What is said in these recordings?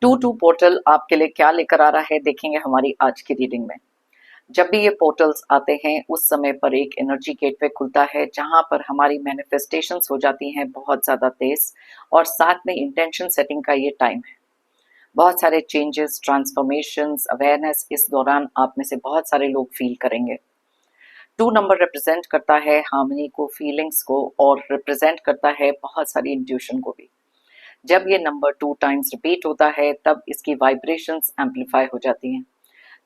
To portal आपके लिए क्या लेकर आ रहा है देखेंगे हमारी आज की रीडिंग में। जब भी ये पोर्टल्स आते हैं उस समय पर एक एनर्जी गेटवे खुलता है जहां पर हमारी मैनिफेस्टेशंस हो जाती हैं बहुत ज़्यादा तेज, और साथ में इंटेंशन सेटिंग का ये टाइम है। बहुत सारे चेंजेस, ट्रांसफॉर्मेशंस, अवेयरनेस इस दौरान आप में से बहुत सारे लोग फील करेंगे। 2 नंबर रिप्रेजेंट करता है हार्मनी को, फीलिंग्स को, और रिप्रेजेंट करता है बहुत सारी इंट्यूशन को भी। जब ये नंबर 2 टाइम्स रिपीट होता है तब इसकी वाइब्रेशंस एम्पलीफाई हो जाती हैं।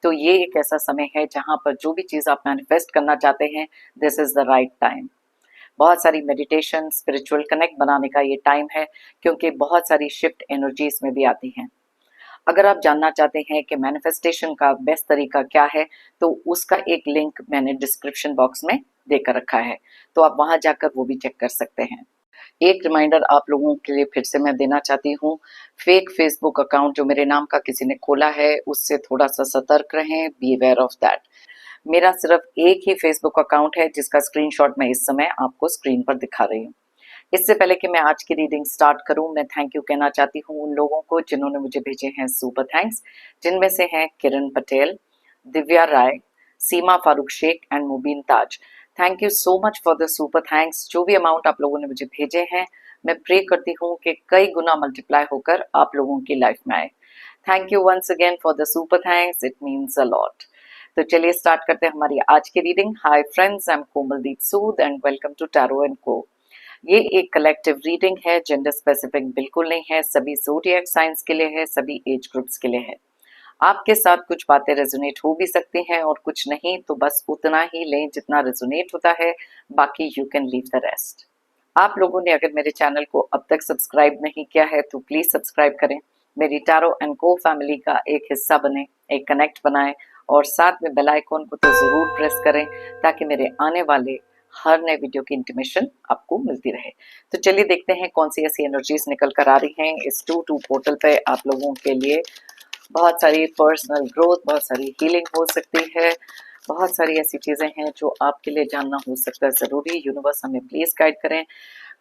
तो ये एक ऐसा समय है जहां पर जो भी चीज़ आप मैनिफेस्ट करना चाहते हैं, this is the right time. बहुत सारी मेडिटेशन, स्पिरिचुअल कनेक्ट बनाने का ये टाइम है, क्योंकि बहुत सारी शिफ्ट एनर्जी इसमें भी आती हैं। अगर आप जानना चाहते हैं कि मैनिफेस्टेशन का बेस्ट तरीका क्या है, तो उसका एक लिंक मैंने डिस्क्रिप्शन बॉक्स में देकर रखा है, तो आप वहां जाकर वो भी चेक कर सकते हैं। एक रिमाइंडर आप लोगों के लिए फिर से मैं देना चाहती हूँ, फेक फेसबुक अकाउंट जो मेरे नाम का किसी ने खोला है उससे थोड़ा सा सतर्क रहें, बी अवेयर ऑफ दैट। मेरा सिर्फ एक ही फेसबुक अकाउंट है जिसका स्क्रीनशॉट मैं इस समय आपको स्क्रीन पर दिखा रही हूँ। इससे पहले कि मैं आज की रीडिंग स्टार्ट करूं, मैं थैंक यू कहना चाहती हूँ उन लोगों को जिन्होंने मुझे भेजे हैं सुपर थैंक्स, जिनमें से हैं Kiran Patel, Divya Rai, Seema Farooq Sheikh and Mubeen Taj. Thank you so much for the super thanks. जो भी अमाउंट आप लोगों ने मुझे भेजे हैं, मैं प्रे करती हूँ कि कई गुना मल्टीप्लाई होकर आप लोगों की लाइफ में आए। Thank you once again for the super thanks, it means a lot. तो चलिए स्टार्ट करते हैं हमारी आज की reading. Hi friends, I am Komaldeep Sood and welcome to tarot and co. ये एक कलेक्टिव रीडिंग है, जेंडर स्पेसिफिक बिल्कुल नहीं है, सभी ज़ोडिएक साइंस के लिए है, सभी एज ग्रुप्स के लिए है। आपके साथ कुछ बातें रेजोनेट हो भी सकती हैं और कुछ नहीं, तो बस उतना ही लें जितना रेजोनेट होता है, बाकी you can leave the rest. आप लोगों ने अगर मेरे चैनल को अब तक सब्सक्राइब नहीं किया है तो प्लीज सब्सक्राइब करें, मेरी टैरो एंड को फैमिली का एक हिस्सा बने, एक कनेक्ट बनाएं, और साथ में बेल आइकॉन को तो जरूर प्रेस करें ताकि मेरे आने वाले हर नए वीडियो की इंटीमेशन आपको मिलती रहे। तो चलिए देखते हैं कौन सी ऐसी एनर्जीज निकल कर आ रही हैं इस 2 पोर्टल पे आप लोगों के लिए। बहुत सारी पर्सनल ग्रोथ, बहुत सारी हीलिंग हो सकती है, बहुत सारी ऐसी चीज़ें हैं जो आपके लिए जानना हो सकता है ज़रूरी। यूनिवर्स हमें प्लीज़ गाइड करें,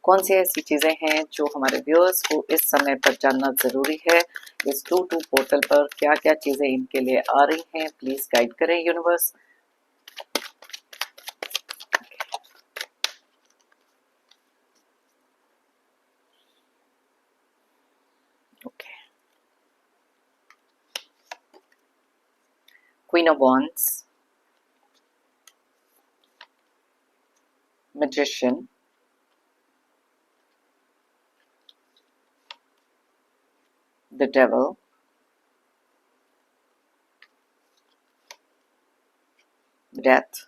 कौन सी ऐसी चीज़ें हैं जो हमारे व्यूअर्स को इस समय पर जानना ज़रूरी है। इस 2 पोर्टल पर क्या क्या चीज़ें इनके लिए आ रही हैं, प्लीज़ गाइड करें universe. Okay, queen of wands, magician, the devil, death,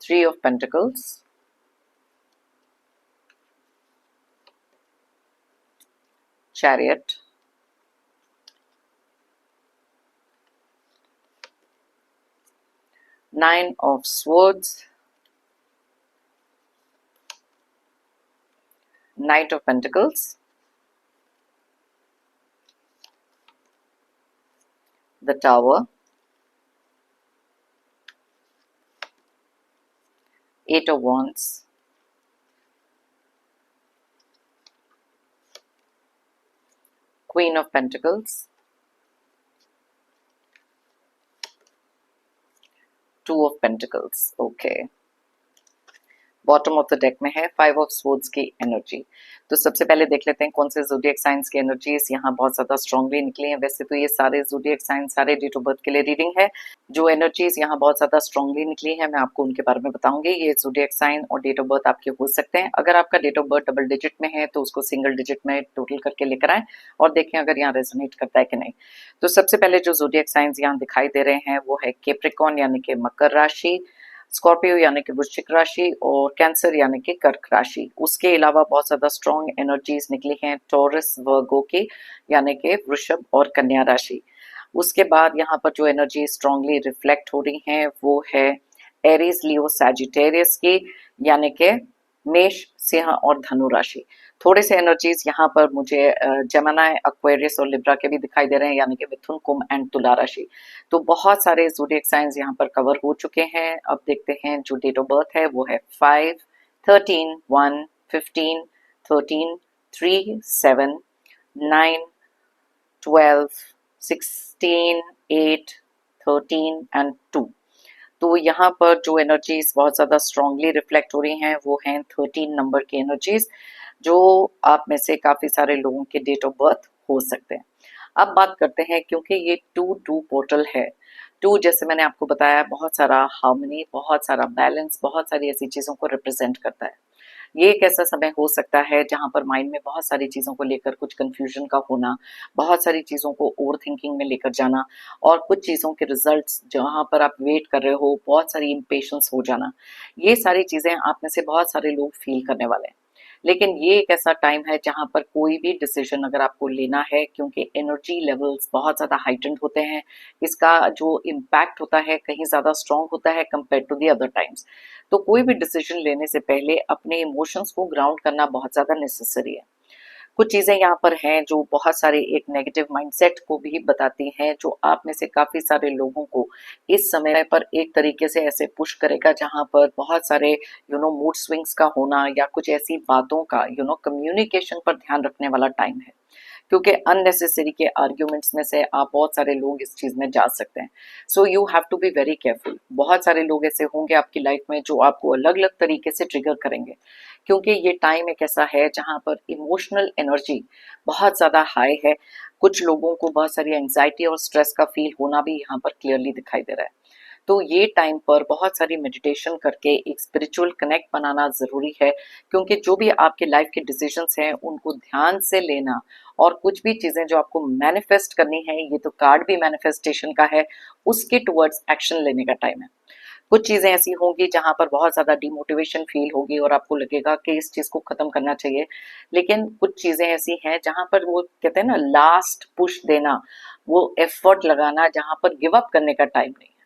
3 of Pentacles, Chariot, Nine of Swords, Knight of Pentacles, the Tower, 8 of Wands, Queen of Pentacles, 2 of Pentacles. Okay, bottom of the deck में है 5 of swords की energy. तो सबसे पहले देख लेते हैं कौन से ज़ोडिएक साइंस की एनर्जीज यहाँ बहुत ज़्यादा स्ट्रांगली निकली हैं। वैसे तो ये सारे ज़ोडिएक साइंस, सारे डेट ऑफ बर्थ के लिए रीडिंग है। जो एनर्जीज यहाँ बहुत ज़्यादा स्ट्रांगली निकली है मैं आपको उनके बारे में बताऊंगी। ये ज़ोडिएक साइन और डेट ऑफ बर्थ आपके हो सकते हैं। अगर आपका date of birth double digit में है तो उसको सिंगल डिजिट में टोटल करके लेकर आए और देखें अगर यहाँ रेजोनेट करता है कि नहीं। तो सबसे पहले जो ज़ोडिएक साइंस यहाँ दिखाई दे रहे हैं वो है कैप्रिकॉर्न यानी कि मकर राशि, स्कॉर्पियो यानी कि वृश्चिक राशि, और कैंसर यानी कि कर्क राशि। उसके अलावा बहुत ज़्यादा स्ट्रॉन्ग एनर्जीज निकली हैं टॉरस, वर्गो की यानी कि वृषभ और कन्या राशि। उसके बाद यहाँ पर जो एनर्जी स्ट्रांगली रिफ्लेक्ट हो रही हैं वो है एरीज, लियो, सैजिटेरियस की यानी कि मेष, सिंह और धनु राशि। थोड़े से एनर्जीज यहाँ पर मुझे जेमिनी, एक्वेरियस और लिब्रा के भी दिखाई दे रहे हैं यानी कि मिथुन, कुंभ एंड तुला राशि। तो बहुत सारे ज़ोडिएक साइंस यहाँ पर कवर हो चुके हैं। अब देखते हैं जो डेट ऑफ बर्थ है वो है 5, 13, 1, 15, 13, 3, 7, 9, 12, 16, 8, 13 एंड 2। तो यहाँ पर जो एनर्जीज बहुत ज़्यादा स्ट्रांगली रिफ्लेक्ट हो रही हैं वो हैं 13 नंबर की एनर्जीज, जो आप में से काफ़ी सारे लोगों के डेट ऑफ बर्थ हो सकते हैं। अब बात करते हैं, क्योंकि ये 2-2 पोर्टल है, 2 जैसे मैंने आपको बताया बहुत सारा हार्मनी, बहुत सारा बैलेंस, बहुत सारी ऐसी चीज़ों को रिप्रेजेंट करता है। ये एक ऐसा समय हो सकता है जहाँ पर माइंड में बहुत सारी चीज़ों को लेकर कुछ कंफ्यूजन का होना, बहुत सारी चीज़ों को ओवर थिंकिंग में लेकर जाना, और कुछ चीज़ों के रिजल्ट्स जहाँ पर आप वेट कर रहे हो, बहुत सारी इम्पेशंस हो जाना, ये सारी चीज़ें आप में से बहुत सारे लोग फील करने वाले हैं। लेकिन ये एक ऐसा टाइम है जहाँ पर कोई भी डिसीजन अगर आपको लेना है, क्योंकि एनर्जी लेवल्स बहुत ज़्यादा हाइटेंड होते हैं, इसका जो इम्पैक्ट होता है कहीं ज़्यादा स्ट्रॉन्ग होता है compare to the other times. तो कोई भी डिसीजन लेने से पहले अपने इमोशंस को ग्राउंड करना बहुत ज़्यादा नेसेसरी है। कुछ चीज़ें यहाँ पर हैं जो बहुत सारे एक नेगेटिव माइंडसेट को भी बताती हैं, जो आप में से काफ़ी सारे लोगों को इस समय पर एक तरीके से ऐसे पुश करेगा जहाँ पर बहुत सारे मूड स्विंग्स का होना, या कुछ ऐसी बातों का कम्युनिकेशन पर ध्यान रखने वाला टाइम है, क्योंकि अननेसेसरी के आर्ग्यूमेंट्स में से आप बहुत सारे लोग इस चीज़ में जा सकते हैं। So you have to be very careful. बहुत सारे लोग ऐसे होंगे आपकी लाइफ में जो आपको अलग अलग तरीके से ट्रिगर करेंगे, क्योंकि ये टाइम एक ऐसा है जहाँ पर इमोशनल एनर्जी बहुत ज़्यादा हाई है। कुछ लोगों को बहुत सारी एंग्जाइटी और स्ट्रेस का फील होना भी यहाँ पर क्लियरली दिखाई दे रहा है। तो ये टाइम पर बहुत सारी मेडिटेशन करके एक स्पिरिचुअल कनेक्ट बनाना ज़रूरी है, क्योंकि जो भी आपके लाइफ के डिसीजंस हैं उनको ध्यान से लेना, और कुछ भी चीज़ें जो आपको मैनिफेस्ट करनी है, ये तो कार्ड भी मैनिफेस्टेशन का है, उसके टुवर्ड्स एक्शन लेने का टाइम है। कुछ चीज़ें ऐसी होंगी जहाँ पर बहुत ज़्यादा डिमोटिवेशन फील होगी और आपको लगेगा कि इस चीज़ को ख़त्म करना चाहिए, लेकिन कुछ चीज़ें ऐसी हैं जहाँ पर वो कहते हैं ना लास्ट पुश देना, वो एफर्ट लगाना, जहाँ पर गिव अप करने का टाइम नहीं है।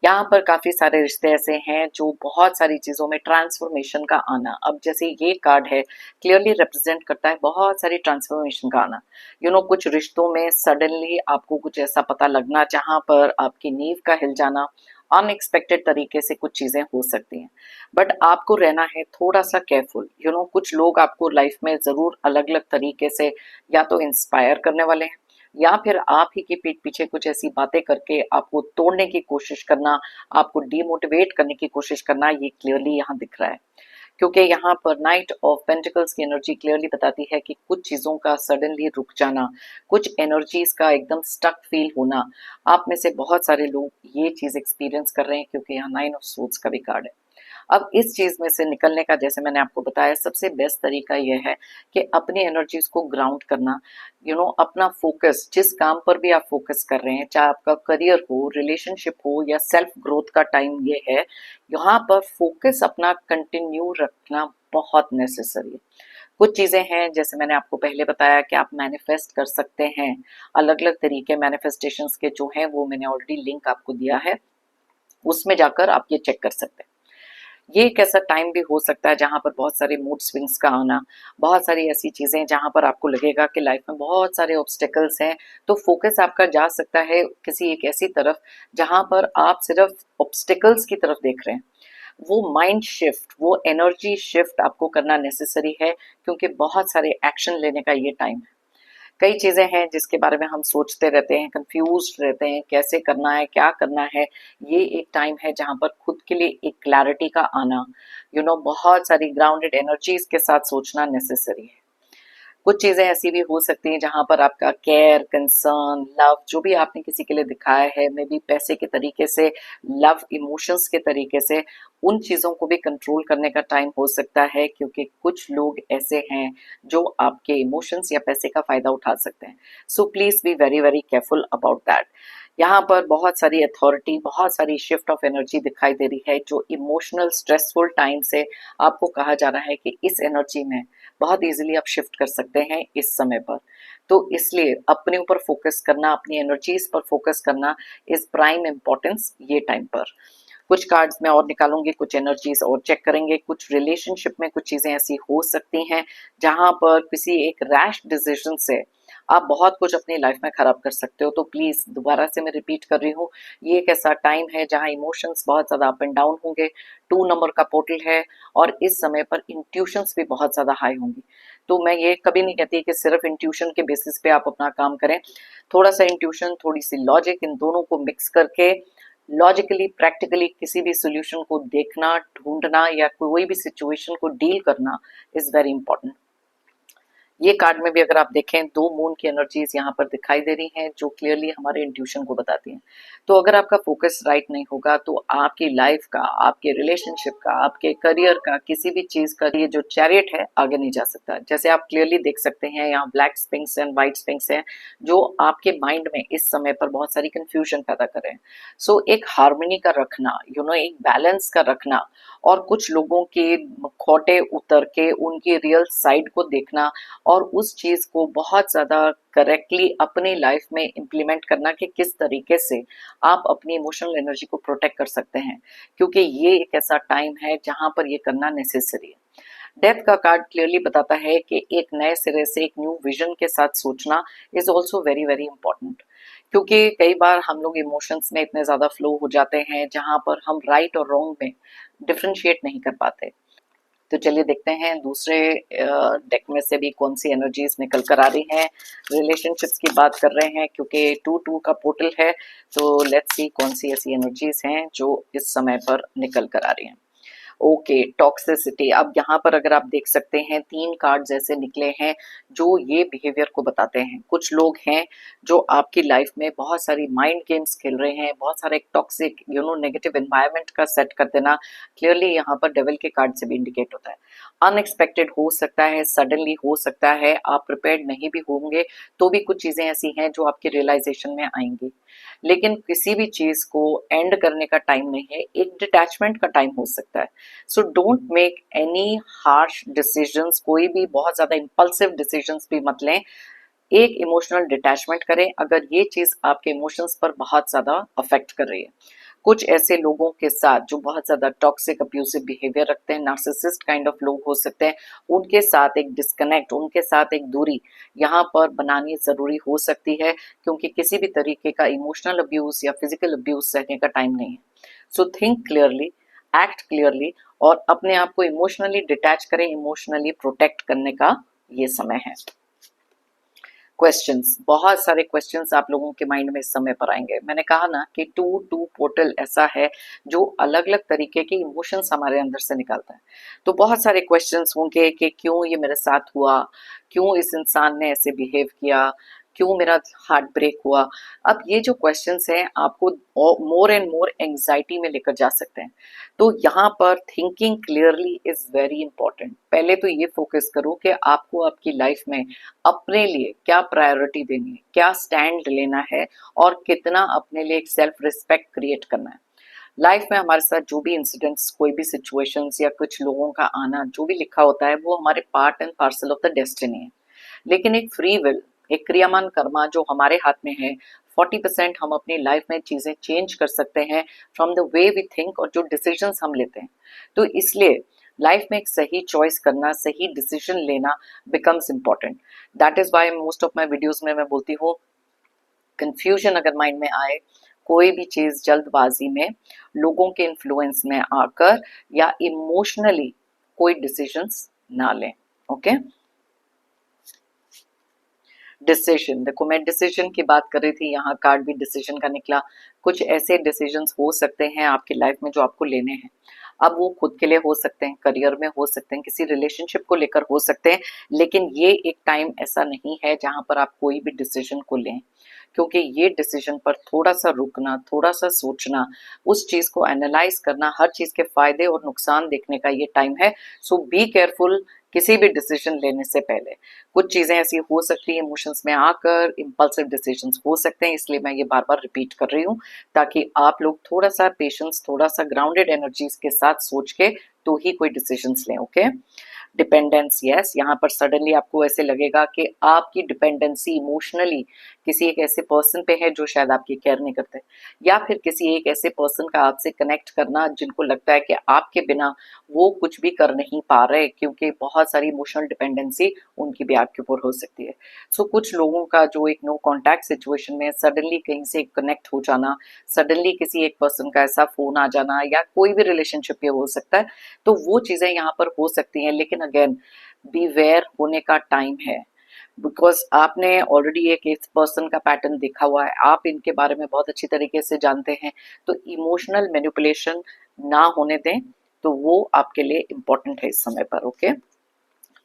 यहाँ पर काफ़ी सारे रिश्ते ऐसे हैं जो बहुत सारी चीज़ों में ट्रांसफॉर्मेशन का आना, अब जैसे ये कार्ड है क्लियरली रिप्रेजेंट करता है बहुत सारी ट्रांसफॉर्मेशन का आना। कुछ रिश्तों में सडनली आपको कुछ ऐसा पता लगना जहाँ पर आपकी नींव का हिल जाना, अनएक्सपेक्टेड तरीके से कुछ चीज़ें हो सकती हैं, बट आपको रहना है थोड़ा सा केयरफुल। कुछ लोग आपको लाइफ में ज़रूर अलग अलग तरीके से या तो इंस्पायर करने वाले हैं, या फिर आप ही की पीठ पीछे कुछ ऐसी बातें करके आपको तोड़ने की कोशिश करना, आपको डिमोटिवेट करने की कोशिश करना, ये क्लियरली यहाँ दिख रहा है। क्योंकि यहाँ पर नाइट ऑफ पेंटिकल्स की एनर्जी क्लियरली बताती है कि कुछ चीज़ों का सडनली रुक जाना, कुछ एनर्जीज का एकदम स्टक फील होना, आप में से बहुत सारे लोग ये चीज़ एक्सपीरियंस कर रहे हैं, क्योंकि यहाँ 9 ऑफ सोर्ड्स का भी कार्ड है। अब इस चीज़ में से निकलने का, जैसे मैंने आपको बताया, सबसे बेस्ट तरीका यह है कि अपनी एनर्जीज को ग्राउंड करना, अपना फोकस, जिस काम पर भी आप फोकस कर रहे हैं, चाहे आपका करियर हो, रिलेशनशिप हो, या सेल्फ ग्रोथ का टाइम ये है, यहाँ पर फोकस अपना कंटिन्यू रखना बहुत नेसेसरी है। कुछ चीज़ें हैं जैसे मैंने आपको पहले बताया कि आप मैनिफेस्ट कर सकते हैं, अलग अलग तरीके मैनिफेस्टेशंस के जो हैं वो मैंने ऑलरेडी लिंक आपको दिया है, उसमें जाकर आप ये चेक कर सकते हैं। ये एक ऐसा टाइम भी हो सकता है जहाँ पर बहुत सारे मूड स्विंग्स का आना, बहुत सारी ऐसी चीज़ें जहाँ पर आपको लगेगा कि लाइफ में बहुत सारे ऑब्स्टेकल्स हैं, तो फोकस आपका जा सकता है किसी एक ऐसी तरफ जहाँ पर आप सिर्फ ऑब्स्टेकल्स की तरफ देख रहे हैं। वो माइंड शिफ्ट, वो एनर्जी शिफ्ट आपको करना नेसेसरी है, क्योंकि बहुत सारे एक्शन लेने का ये टाइम है। कई चीज़ें हैं जिसके बारे में हम सोचते रहते हैं, कंफ्यूज्ड रहते हैं, कैसे करना है, क्या करना है। ये एक टाइम है जहाँ पर खुद के लिए एक क्लैरिटी का आना, बहुत सारी ग्राउंडेड एनर्जीज के साथ सोचना नेसेसरी है। कुछ चीज़ें ऐसी भी हो सकती हैं जहाँ पर आपका केयर, कंसर्न, लव, जो भी आपने किसी के लिए दिखाया है, मे बी पैसे के तरीके से, लव इमोशंस के तरीके से, उन चीज़ों को भी कंट्रोल करने का टाइम हो सकता है, क्योंकि कुछ लोग ऐसे हैं जो आपके इमोशंस या पैसे का फ़ायदा उठा सकते हैं। So please be very very careful about that. यहाँ पर बहुत सारी अथॉरिटी, बहुत सारी शिफ्ट ऑफ एनर्जी दिखाई दे रही है, जो इमोशनल स्ट्रेसफुल टाइम से आपको कहा जा रहा है कि इस एनर्जी में बहुत इजीली आप शिफ्ट कर सकते हैं इस समय पर। तो इसलिए अपने ऊपर फोकस करना, अपनी एनर्जीज पर फोकस करना इज प्राइम इम्पोर्टेंस ये टाइम पर। कुछ कार्ड्स मैं और निकालूंगी, कुछ एनर्जीज और चेक करेंगे। कुछ रिलेशनशिप में कुछ चीज़ें ऐसी हो सकती हैं जहाँ पर किसी एक रैश डिसीजन से आप बहुत कुछ अपनी लाइफ में खराब कर सकते हो। तो प्लीज दोबारा से मैं रिपीट कर रही हूँ, ये एक ऐसा टाइम है जहाँ इमोशंस बहुत ज्यादा अप एंड डाउन होंगे। 2 नंबर का पोर्टल है और इस समय पर इंट्यूशंस भी बहुत ज्यादा हाई होंगी। तो मैं ये कभी नहीं कहती कि सिर्फ इंट्यूशन के बेसिस पे आप अपना काम करें। थोड़ा सा इंट्यूशन, थोड़ी सी लॉजिक, इन दोनों को मिक्स करके लॉजिकली प्रैक्टिकली किसी भी सोल्यूशन को देखना, ढूंढना या कोई भी सिचुएशन को डील करना इज वेरी इंपॉर्टेंट। ये कार्ड में भी अगर आप देखें 2 मून की एनर्जीज यहाँ पर दिखाई दे रही हैं जो क्लियरली हमारे इंट्यूशन को बताती हैं। तो अगर आपका फोकस राइट नहीं होगा तो आपकी लाइफ का, आपके रिलेशनशिप का, आपके करियर का, किसी भी चीज का ये जो चैरियट है आगे नहीं जा सकता। जैसे आप क्लियरली देख सकते हैं यहाँ black Spinks and white Spinks हैं जो आपके माइंड में इस समय पर बहुत सारी कंफ्यूजन पैदा कर रहे हैं। सो एक हार्मनी का रखना, एक बैलेंस का रखना और कुछ लोगों के खोटे उतर के उनकी रियल साइड को देखना और उस चीज को बहुत ज्यादा करेक्टली अपनी लाइफ में इम्प्लीमेंट करना कि किस तरीके से आप अपनी इमोशनल एनर्जी को प्रोटेक्ट कर सकते हैं, क्योंकि ये एक ऐसा टाइम है जहां पर ये करना नेसेसरी है। डेथ का कार्ड क्लियरली बताता है कि एक नए सिरे से एक न्यू विजन के साथ सोचना is also very very important, क्योंकि कई बार हम लोग इमोशंस में इतने ज्यादा फ्लो हो जाते हैं जहां पर हम राइट और रॉन्ग में डिफ्रेंशिएट नहीं कर पाते। तो चलिए देखते हैं दूसरे डेक में से भी कौन सी एनर्जीज निकल कर आ रही हैं। रिलेशनशिप्स की बात कर रहे हैं क्योंकि 2-2 का पोर्टल है, तो लेट्स सी कौन सी ऐसी एनर्जीज हैं जो इस समय पर निकल कर आ रही हैं। Okay, toxicity. अब यहाँ पर अगर आप देख सकते हैं 3 कार्ड जैसे निकले हैं जो ये बिहेवियर को बताते हैं। कुछ लोग हैं जो आपकी लाइफ में बहुत सारी माइंड गेम्स खेल रहे हैं, बहुत सारे टॉक्सिक नेगेटिव एनवायरनमेंट का सेट कर देना क्लियरली यहाँ पर डेविल के कार्ड से भी इंडिकेट होता है। अनएक्सपेक्टेड हो सकता है, सडनली हो सकता है, आप प्रिपेयर्ड नहीं भी होंगे तो भी कुछ चीजें ऐसी हैं जो आपके रियलाइजेशन में आएंगी। लेकिन किसी भी चीज को एंड करने का टाइम नहीं है, एक डिटैचमेंट का टाइम हो सकता है। So don't make any harsh decisions, कोई भी बहुत ज्यादा इंपल्सिव डिसीजंस भी मत लें। एक इमोशनल डिटैचमेंट करें अगर ये चीज आपके इमोशंस पर बहुत ज्यादा अफेक्ट कर रही है। कुछ ऐसे लोगों के साथ जो बहुत ज्यादा टॉक्सिक अब्यूसिव बिहेवियर रखते हैं, नार्सिसिस्ट काइंड ऑफ लोग हो सकते हैं, उनके साथ एक डिस्कनेक्ट, उनके साथ एक दूरी यहाँ पर बनानी जरूरी हो सकती है, क्योंकि किसी भी तरीके का इमोशनल अब्यूज या फिजिकल अब्यूज सहने का टाइम नहीं है। So think clearly, act clearly और अपने आप को इमोशनली डिटैच करें, इमोशनली प्रोटेक्ट करने का ये समय है। क्वेश्चंस, बहुत सारे क्वेश्चंस आप लोगों के माइंड में इस समय पर आएंगे। मैंने कहा ना कि 2-2 पोर्टल ऐसा है जो अलग अलग तरीके के इमोशंस हमारे अंदर से निकालता है। तो बहुत सारे क्वेश्चंस होंगे कि क्यों ये मेरे साथ हुआ, क्यों इस इंसान ने ऐसे बिहेव किया, क्यों मेरा हार्ट ब्रेक हुआ। अब ये जो क्वेश्चंस हैं आपको मोर एंड मोर एंजाइटी में लेकर जा सकते हैं। तो यहाँ पर thinking clearly is very important. पहले तो ये फोकस करो कि आपको आपकी लाइफ में अपने लिए क्या प्रायोरिटी देनी है, क्या स्टैंड लेना है और कितना अपने लिए एक सेल्फ रिस्पेक्ट क्रिएट करना है। लाइफ में हमारे साथ जो भी इंसिडेंट्स, कोई भी सिचुएशंस या कुछ लोगों का आना जो भी लिखा होता है वो हमारे part and parcel of the destiny है। लेकिन एक फ्री विल, एक क्रियामान कर्मा जो हमारे हाथ में है, 40% हम अपनी लाइफ में चीजें चेंज कर सकते हैं from the way we think और जो डिसीजंस हम लेते हैं। तो इसलिए लाइफ में एक सही चॉइस करना, सही डिसीजन लेना becomes important. That is why most of my videos में मैं बोलती हूँ, कंफ्यूजन अगर माइंड में आए, कोई भी चीज जल्दबाजी में, लोगों के इन्फ्लुएंस में आकर या इमोशनली कोई डिसीजंस ना लें। ओके, डिसीजन, देखो मैं डिसीजन की बात कर रही थी, यहाँ कार्ड भी डिसीजन का निकला। कुछ ऐसे डिसीजंस हो सकते हैं आपकी लाइफ में जो आपको लेने हैं। अब वो खुद के लिए हो सकते हैं, करियर में हो सकते हैं, किसी रिलेशनशिप को लेकर हो सकते हैं, लेकिन ये एक टाइम ऐसा नहीं है जहां पर आप कोई भी डिसीजन को लें, क्योंकि ये डिसीजन पर थोड़ा सा रुकना, थोड़ा सा सोचना, उस चीज को एनालाइज करना, हर चीज के फायदे और नुकसान देखने का ये टाइम है। सो बी केयरफुल किसी भी डिसीजन लेने से पहले। कुछ चीजें ऐसी हो सकती है इमोशंस में आकर इम्पल्सिव डिसीजंस हो सकते हैं, इसलिए मैं ये बार बार रिपीट कर रही हूँ ताकि आप लोग थोड़ा सा पेशेंस, थोड़ा सा ग्राउंडेड एनर्जीज के साथ सोच के तो ही कोई डिसीजंस लें। ओके, डिपेंडेंस, यस, यहाँ पर सडनली आपको ऐसे लगेगा कि आपकी डिपेंडेंसी इमोशनली किसी एक ऐसे पर्सन पे है जो शायद आपकी केयर नहीं करते, या फिर किसी एक ऐसे पर्सन का आपसे कनेक्ट करना जिनको लगता है कि आपके बिना वो कुछ भी कर नहीं पा रहे, क्योंकि बहुत सारी इमोशनल डिपेंडेंसी उनकी भी आपके ऊपर हो सकती है। सो कुछ लोगों का जो एक नो कॉन्टैक्ट सिचुएशन में सडनली कहीं से कनेक्ट हो जाना, सडनली किसी एक पर्सन का ऐसा फोन आ जाना, या कोई भी रिलेशनशिप ये हो सकता है, तो वो चीजें यहाँ पर हो सकती हैं। लेकिन अगेन बीवेयर होने का टाइम है, बिकॉज आपने ऑलरेडी एक इस पर्सन का पैटर्न देखा हुआ है, आप इनके बारे में बहुत अच्छी तरीके से जानते हैं, तो इमोशनल मैनिपुलेशन ना होने दें, तो वो आपके लिए इम्पोर्टेंट है इस समय पर। ओके,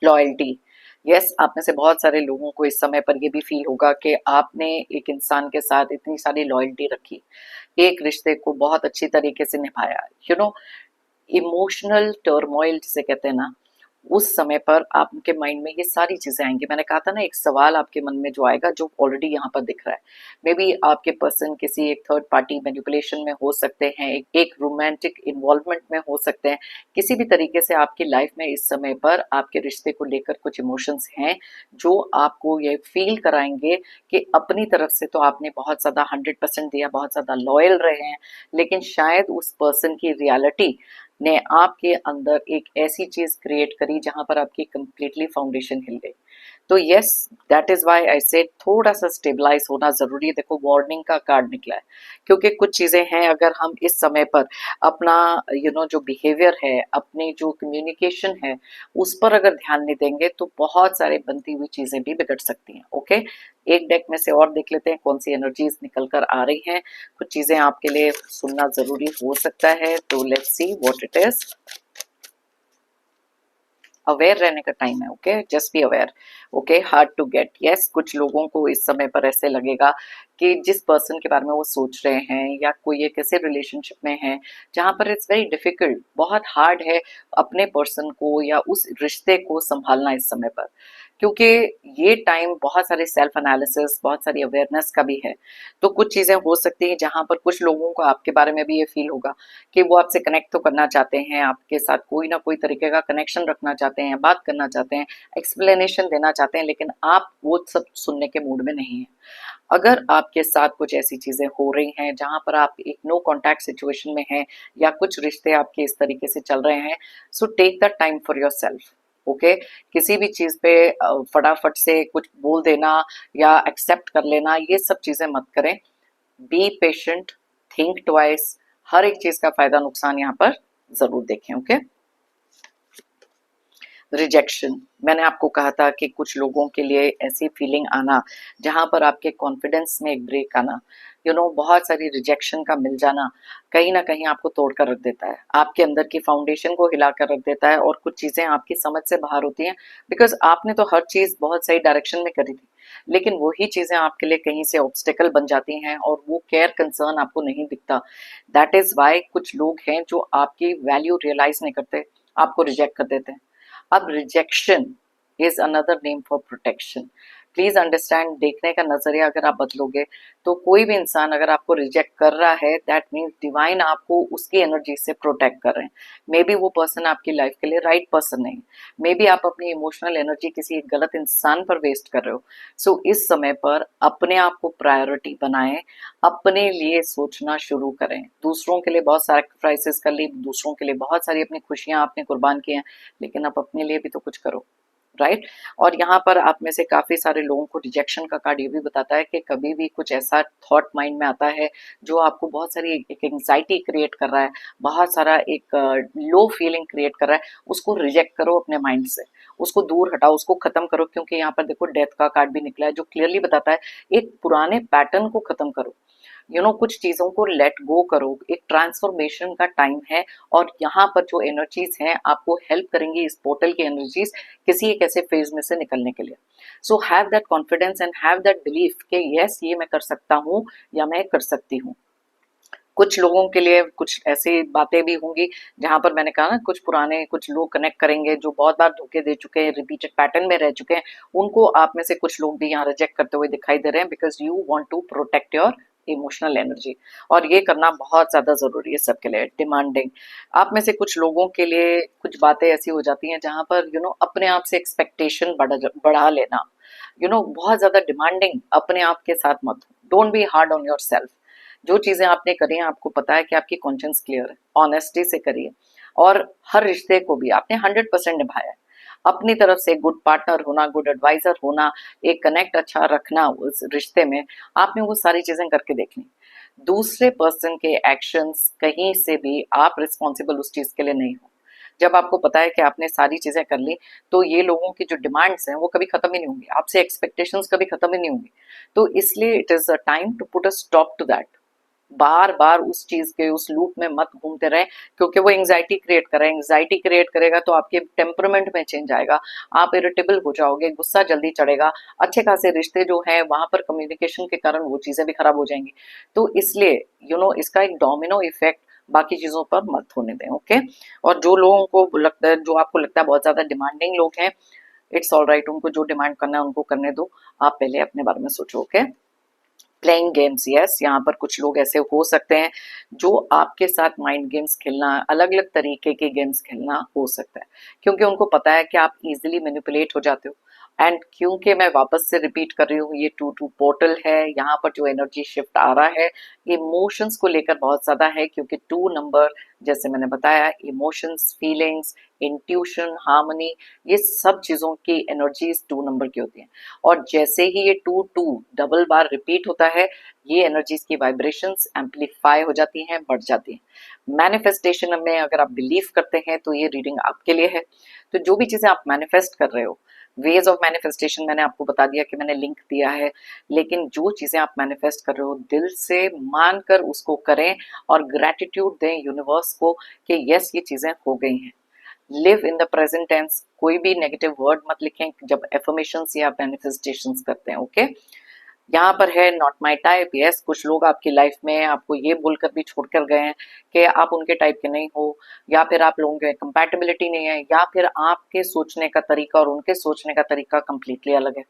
लॉयल्टी, यस, आप में से बहुत सारे लोगों को इस समय पर ये भी फील होगा कि आपने एक इंसान के साथ इतनी सारी लॉयल्टी रखी, एक रिश्ते को बहुत अच्छी तरीके से निभाया। यू नो, इमोशनल टर्मोइल जिसे कहते हैं ना, उस समय पर आपके माइंड में ये सारी चीजें आएंगी। मैंने कहा था ना, एक सवाल आपके मन में जो आएगा, जो ऑलरेडी यहाँ पर दिख रहा है, मे बी आपके पर्सन किसी एक थर्ड पार्टी मैनिपुलेशन में हो सकते हैं, एक रोमांटिक इन्वॉल्वमेंट में हो सकते हैं, किसी भी तरीके से आपकी लाइफ में इस समय पर आपके रिश्ते को लेकर कुछ इमोशंस हैं जो आपको ये फील कराएंगे कि अपनी तरफ से तो आपने बहुत ज्यादा 100% दिया, बहुत ज्यादा लॉयल रहे हैं, लेकिन शायद उस पर्सन की रियलिटी ने आपके अंदर एक ऐसी चीज क्रिएट करी जहां पर आपकी कंप्लीटली फाउंडेशन हिल गई। तो yes, that is why I से थोड़ा सा स्टेबलाइज होना जरूरी है। देखो, वार्निंग का कार्ड निकला है, क्योंकि कुछ चीजें हैं, अगर हम इस समय पर अपना जो बिहेवियर है, अपनी जो कम्युनिकेशन है, उस पर अगर ध्यान नहीं देंगे तो बहुत सारे बनती हुई चीजें भी बिगड़ सकती हैं। ओके, एक डेक में से और देख लेते हैं कौन सी एनर्जीज निकल कर आ रही हैं। कुछ चीजें आपके लिए सुनना जरूरी हो सकता है, तो let's see what it is. Aware रहने का टाइम है। Okay, just be aware. Okay, hard to get, yes, कुछ लोगों को इस समय पर ऐसे लगेगा कि जिस पर्सन के बारे में वो सोच रहे हैं, या कोई एक ऐसे रिलेशनशिप में है जहां पर इट्स वेरी डिफिकल्ट, बहुत हार्ड है अपने पर्सन को या उस रिश्ते को संभालना इस समय पर, क्योंकि ये टाइम बहुत सारे सेल्फ एनालिसिस, बहुत सारी अवेयरनेस का भी है। तो कुछ चीजें हो सकती हैं जहां पर कुछ लोगों को आपके बारे में भी ये फील होगा कि वो आपसे कनेक्ट तो करना चाहते हैं, आपके साथ कोई ना कोई तरीके का कनेक्शन रखना चाहते हैं, बात करना चाहते हैं, एक्सप्लेनेशन देना चाहते हैं, लेकिन आप वो सब सुनने के मूड में नहीं है। अगर आपके साथ कुछ ऐसी चीजें हो रही हैं जहां पर आप एक नो कॉन्टैक्ट सिचुएशन में हैं, या कुछ रिश्ते आपके इस तरीके से चल रहे हैं, so take the time for yourself. Okay, किसी भी चीज पे फटाफट से कुछ बोल देना या एक्सेप्ट कर लेना, ये सब चीजें मत करें। बी पेशेंट, थिंक ट्वाइस, हर एक चीज का फायदा नुकसान यहाँ पर जरूर देखें। ओके, रिजेक्शन, मैंने आपको कहा था कि कुछ लोगों के लिए ऐसी फीलिंग आना जहां पर आपके कॉन्फिडेंस में एक ब्रेक आना, बहुत सारी रिजेक्शन का मिल जाना कहीं ना कहीं आपको तोड़कर रख देता है, आपके अंदर की फाउंडेशन को हिलाकर रख देता है, और कुछ चीजें आपकी समझ से बाहर होती हैं, बिकॉज आपने तो हर चीज बहुत सही डायरेक्शन में करी थी, लेकिन वही चीजें आपके लिए कहीं से ऑब्स्टेकल बन जाती हैं, और वो केयर कंसर्न आपको नहीं दिखता। दैट इज वाई कुछ लोग हैं जो आपकी वैल्यू रियलाइज नहीं करते, आपको रिजेक्ट कर देते हैं। अब rejection is another name for protection. Please understand, देखने का नजरिया अगर आप बदलोगे, तो कोई भी इंसान अगर आपको रिजेक्ट कर रहा है, दैट मीन्स डिवाइन आपको उसकी एनर्जी से प्रोटेक्ट कर रहे हैं। मे बी वो पर्सन आपकी लाइफ के लिए राइट पर्सन नहीं, मे बी आप अपनी इमोशनल एनर्जी किसी एक गलत इंसान पर वेस्ट कर रहे हो। सो इस समय पर अपने आप को प्रायोरिटी बनाएं, अपने लिए सोचना शुरू करें। दूसरों के लिए बहुत सैक्रिफाइसेस कर ली, दूसरों के लिए बहुत सारी अपनी खुशियां आपने कुर्बान की हैं, लेकिन आप अपने लिए भी तो कुछ करो, राइट। और यहाँ पर आप में से काफी सारे लोगों को रिजेक्शन का कार्ड ये भी बताता है कि कभी भी कुछ ऐसा थॉट माइंड में आता है जो आपको बहुत सारी एक एंग्जाइटी क्रिएट कर रहा है, बहुत सारा एक लो फीलिंग क्रिएट कर रहा है, उसको रिजेक्ट करो अपने माइंड से, उसको दूर हटाओ, उसको खत्म करो, क्योंकि यहाँ पर देखो डेथ का कार्ड भी निकला है जो क्लियरली बताता है एक पुराने पैटर्न को खत्म करो। कुछ चीजों को लेट गो करो, एक ट्रांसफॉर्मेशन का टाइम है, और यहाँ पर जो एनर्जीज हैं आपको हेल्प करेंगी, इस पोर्टल की एनर्जीज, किसी एक ऐसे फेज में से निकलने के लिए। So have that confidence and have that belief कि यस, ये मैं कर सकता हूँ या मैं कर सकती हूँ। कुछ लोगों के लिए कुछ ऐसी बातें भी होंगी जहां पर मैंने कहा ना, कुछ पुराने कुछ लोग कनेक्ट करेंगे जो बहुत बार धोखे दे चुके हैं, रिपीटेड पैटर्न में रह चुके हैं, उनको आप में से कुछ लोग भी यहाँ रिजेक्ट करते हुए दिखाई दे रहे हैं, because you want to protect your emotional energy, और ये करना बहुत ज्यादा जरूरी है सबके लिए। डिमांडिंग, आप में से कुछ लोगों के लिए कुछ बातें ऐसी हो जाती हैं जहां पर अपने आप से एक्सपेक्टेशन बढ़ा लेना, बहुत ज्यादा डिमांडिंग अपने आप के साथ मत हो। Don't be hard on your self. जो चीजें आपने करी हैं आपको पता है कि आपकी कॉन्शियस क्लियर है, ऑनेस्टी से करिए। और हर रिश्ते को भी आपने 100% निभाया है। अपनी तरफ से गुड पार्टनर होना, गुड एडवाइजर होना, एक कनेक्ट अच्छा रखना उस रिश्ते में, आपने वो सारी चीजें करके देख ली। दूसरे पर्सन के एक्शंस कहीं से भी आप रिस्पॉन्सिबल उस चीज के लिए नहीं हो। जब आपको पता है कि आपने सारी चीजें कर ली, तो ये लोगों की जो डिमांड्स हैं वो कभी खत्म ही नहीं होंगी, आपसे एक्सपेक्टेशंस कभी खत्म ही नहीं होंगी। तो इसलिए it is a time to put a stop to that. बार बार उस चीज के उस लूप में मत घूमते रहे, क्योंकि वो एंग्जाइटी क्रिएट करे। एंग्जाइटी क्रिएट करेगा तो आपके टेम्परमेंट में चेंज आएगा, आप इरिटेबल हो जाओगे, गुस्सा जल्दी चढ़ेगा। अच्छे खासे रिश्ते जो हैं वहां पर कम्युनिकेशन के कारण वो चीजें भी खराब हो जाएंगी। तो इसलिए इसका एक डोमिनो इफेक्ट बाकी चीजों पर मत होने दें। ओके। और जो लोगों को लगता है, जो आपको लगता है बहुत ज्यादा डिमांडिंग लोग हैं, इट्स ऑल राइट, उनको जो डिमांड करना है उनको करने दो। आप पहले अपने बारे में सोचो। ओके। प्लेइंग गेम्स, यस, यहाँ पर कुछ लोग ऐसे हो सकते हैं जो आपके साथ माइंड गेम्स खेलना, अलग अलग तरीके के गेम्स खेलना हो सकता है, क्योंकि उनको पता है कि आप इजीली मैनिपुलेट हो जाते हो। एंड क्योंकि मैं वापस से रिपीट कर रही हूँ, ये 2-2 पोर्टल है, यहाँ पर जो एनर्जी शिफ्ट आ रहा है इमोशंस को लेकर बहुत ज्यादा है, क्योंकि 2 नंबर, जैसे मैंने बताया, इमोशंस, फीलिंग्स, इंट्यूशन, हार्मनी, ये सब चीजों की एनर्जीज 2 नंबर की होती हैं। और जैसे ही ये 2-2 डबल बार रिपीट होता है, ये एनर्जीज की वाइब्रेशंस एम्पलीफाई हो जाती हैं, बढ़ जाती हैं। मैनिफेस्टेशन में अगर आप बिलीव करते हैं तो ये रीडिंग आपके लिए है। तो जो भी चीजें आप मैनिफेस्ट कर रहे हो, वेज ऑफ मैनिफेस्टेशन मैंने आपको बता दिया कि मैंने लिंक दिया है, लेकिन जो चीजें आप मैनिफेस्ट कर रहे हो दिल से मानकर उसको करें और ग्रेटिट्यूड दें यूनिवर्स को कि यस ये चीजें हो गई हैं। Live in the present tense, कोई भी नेगेटिव वर्ड मत लिखें जब एफर्मेशंस या मैनिफेस्टेशंस करते हैं। ओके। यहाँ पर है नॉट माई टाइप। यस, कुछ लोग आपकी लाइफ में आपको ये बोलकर भी छोड़कर गए हैं कि आप उनके टाइप के नहीं हो, या फिर आप लोगों के कंपैटिबिलिटी नहीं है, या फिर आपके सोचने का तरीका और उनके सोचने का तरीका कंप्लीटली अलग है।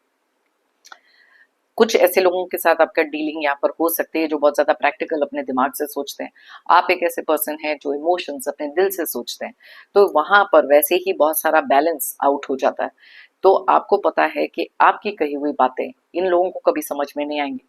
कुछ ऐसे लोगों के साथ आपका डीलिंग यहाँ पर हो सकती है जो बहुत ज्यादा प्रैक्टिकल अपने दिमाग से सोचते हैं। आप एक ऐसे पर्सन हैं जो इमोशंस अपने दिल से सोचते हैं, तो वहां पर वैसे ही बहुत सारा बैलेंस आउट हो जाता है। तो आपको पता है कि आपकी कही हुई बातें इन लोगों को कभी समझ में नहीं आएंगी।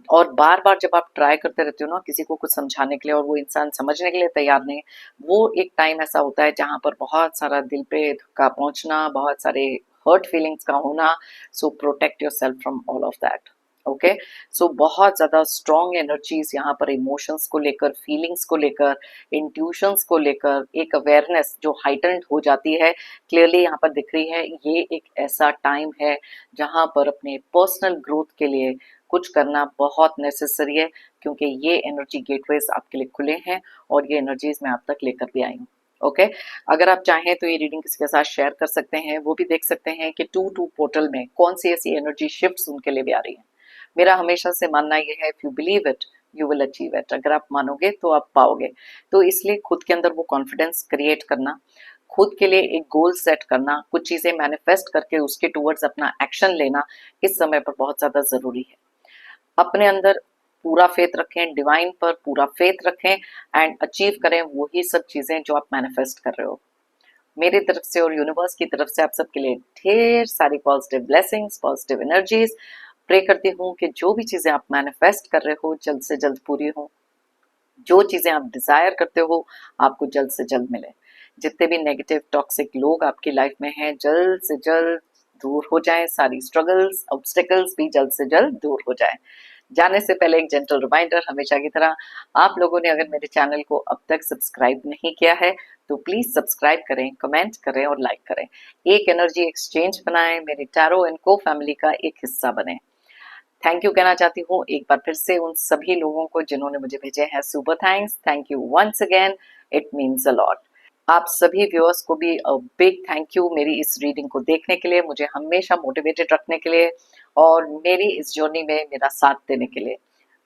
और बार बार जब आप ट्राई करते रहते हो ना किसी को कुछ समझाने के लिए और वो इंसान समझने के लिए तैयार नहीं है, वो एक टाइम ऐसा होता है जहां पर बहुत सारा दिल पे धक्का पहुंचना, बहुत सारे हर्ट फीलिंग्स का होना। So protect your self from all of that. Okay. So बहुत ज्यादा स्ट्रॉन्ग एनर्जीज यहाँ पर इमोशंस को लेकर, फीलिंग्स को लेकर, इंट्यूशंस को लेकर एक अवेयरनेस जो हाइटेंड हो जाती है, क्लियरली यहाँ पर दिख रही है। ये एक ऐसा टाइम है जहां पर अपने पर्सनल ग्रोथ के लिए कुछ करना बहुत नेसेसरी है, क्योंकि ये एनर्जी गेटवेज आपके लिए खुले हैं और ये एनर्जीज मैं आप तक लेकर भी आई हूँ। ओके। अगर आप चाहें तो ये रीडिंग किसी के साथ शेयर कर सकते हैं, वो भी देख सकते हैं कि 2-2 पोर्टल में कौन सी ऐसी एनर्जी शिफ्ट्स उनके लिए भी आ रही है। मेरा हमेशा से मानना यह है, if you believe it you will achieve it. अगर आप मानोगे तो आप पाओगे। तो इसलिए खुद के अंदर वो कॉन्फिडेंस क्रिएट करना, खुद के लिए एक गोल सेट करना, कुछ चीजें मैनिफेस्ट करके उसके टूवर्ड्स अपना एक्शन लेना इस समय पर बहुत ज्यादा जरूरी है। अपने अंदर पूरा फेथ रखें, डिवाइन पर पूरा फेथ रखें एंड अचीव करें वही सब चीजें जो आप मैनिफेस्ट कर रहे हो। मेरी तरफ से और यूनिवर्स की तरफ से आप सबके लिए ढेर सारी positive blessings, positive energies. Pray करती हूँ कि जो भी चीजें आप मैनिफेस्ट कर रहे हो जल्द से जल्द पूरी हो, जो चीजें आप डिजायर करते हो आपको जल्द से जल्द मिले। जितने भी नेगेटिव टॉक्सिक लोग आपकी लाइफ में हैं जल्द से जल्द दूर हो जाएं, सारी स्ट्रगल्स, ऑब्स्टेकल्स भी जल्द से जल्द दूर हो जाएं। जाने से पहले एक जेंटल रिमाइंडर, हमेशा की तरह, आप लोगों ने अगर मेरे चैनल को अब तक सब्सक्राइब नहीं किया है तो प्लीज सब्सक्राइब करें, कमेंट करें और लाइक करें। एक एनर्जी एक्सचेंज बनाएं, मेरे टैरो एंड को फैमिली का एक हिस्सा बने। थैंक यू कहना चाहती हूँ एक बार फिर से उन सभी लोगों को जिन्होंने मुझे भेजे हैं super thanks. Thank you once again, it means a lot. आप सभी व्यूअर्स को भी बिग थैंक यू मेरी इस रीडिंग को देखने के लिए, मुझे हमेशा मोटिवेटेड रखने के लिए और मेरी इस जर्नी में मेरा साथ देने के लिए।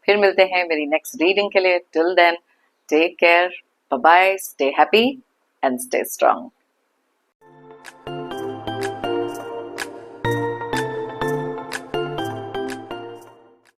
फिर मिलते हैं मेरी नेक्स्ट रीडिंग के लिए। Till then take care, bye bye, stay happy and stay strong.